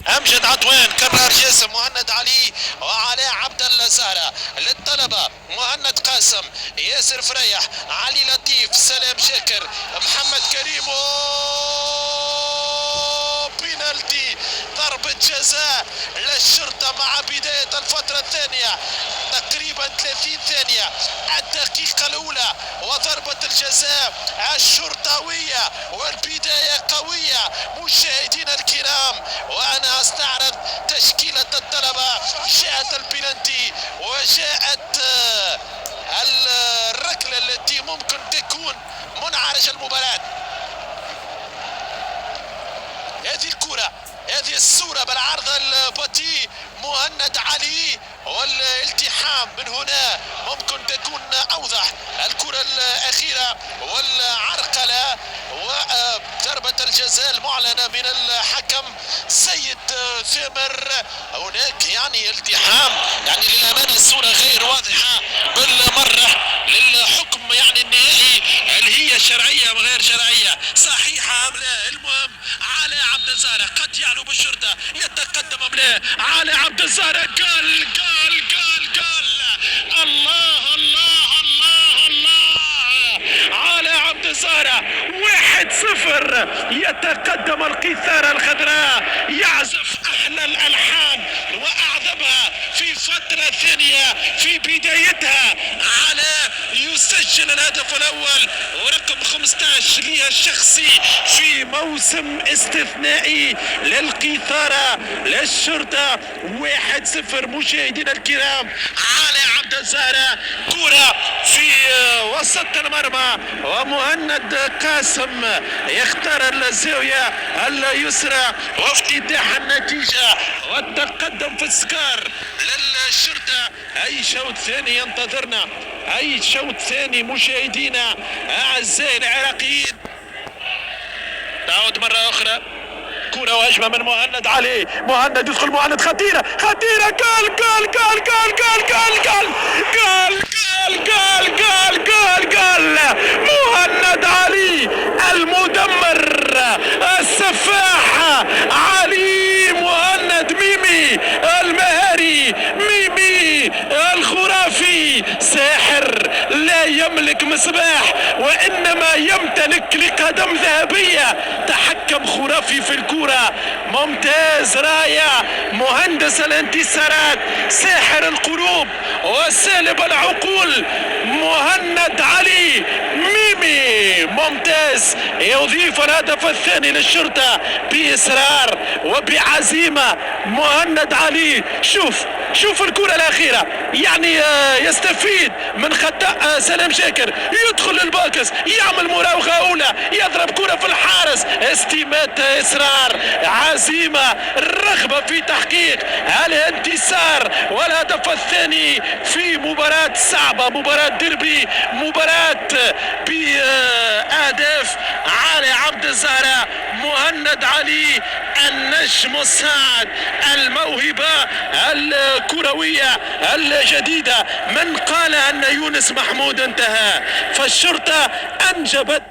امجد عدوان كرر جسم مهند علي وعلاء عبد الزهرة للطلبة مهند قاسم ياسر فريح علي لطيف سلام شاكر محمد كريم بينالتي ضربة جزاء للشرطة مع بداية الفترة الثانية تقريبا 30 ثانية الدقيقة الأولى وضربة الجزاء الشرطوية والبداية قوية مشاهدينا الكرام. وأنا أستعرض تشكيلة الطلبة. جاءت البلنتي وجاءت الركلة التي ممكن تكون منعرج المباراة. هذه الكرة، هذه الصورة بالعرض البطيء مهند علي والالتحام من هنا ممكن تكون أوضح. الكرة الأخيرة والعرقلة وضربة الجزاء المعلنة من الحكم سيد ثامر. هناك يعني التحام، يعني للأمانة الصورة غير واضحة بالمرة للحكم يعني النهائي هل هي شرعية أم غير شرعية، صحيحة أم لا. المهم علي عبد الزهرة قد يعلو بالشرطة، يتقدم أم لا. علي عبد الزهرة جول جول جول جول. الله الله الله الله. علي عبد الزهرة 1-0 يتقدم القيثارة الخضراء، يعزف أحلى الألحان وأعذبها في فترة ثانية في بدايتها. على يسجل الهدف الأول ورقم 15 لي الشخصي في موسم استثنائي للقيثارة للشرطة. 1-0 مشاهدينا الكرام. علي عبد الزهرة كرة في وسط المرمى ومهند قاسم يختار الزاوية اليسرى وافتتاح النتيجة والتقدم في السكار للشرطة. أي شوط ثاني ينتظرنا، أي شوط ثاني مشاهدينا أعزائي العراقيين. تعود مرة أخرى كرة وهجمة من مهند علي، مهند يدخل، مهند خطيرة خطيرة. جول جول جول جول جول جول جول جول جول جول جول جول. مهند علي المدمر السفاح علي مهند ميمي المهاري، ميمي الخرافي، ساحر لا يملك مصباح وإنما يمتلك لقدم ذهبية. تحكم خرافي في الكرة، ممتاز، رائع، مهندس الانتصارات، ساحر القلوب وسالب العقول مهند علي ميمي، ممتاز. يضيف الهدف الثاني للشرطة بإصرار وبعزيمة. مهند علي شوف الكرة الأخيرة، يعني يستفيد من خطأ سلام شاكر، يدخل للباكس، يعمل مراوغة أولى، يضرب كرة في الحارس، استمات، إصرار، عزيمة، رغبة في تحقيق الانتصار والهدف الثاني في مباراة صعبة، مباراة ديربي، مباراة بأهداف. علي عبد الزهرة، مهند علي النجم الصاعد، الموهبة الكروية الجديدة. من قال أن يونس محمود انتهى، فالشرطة أنجبت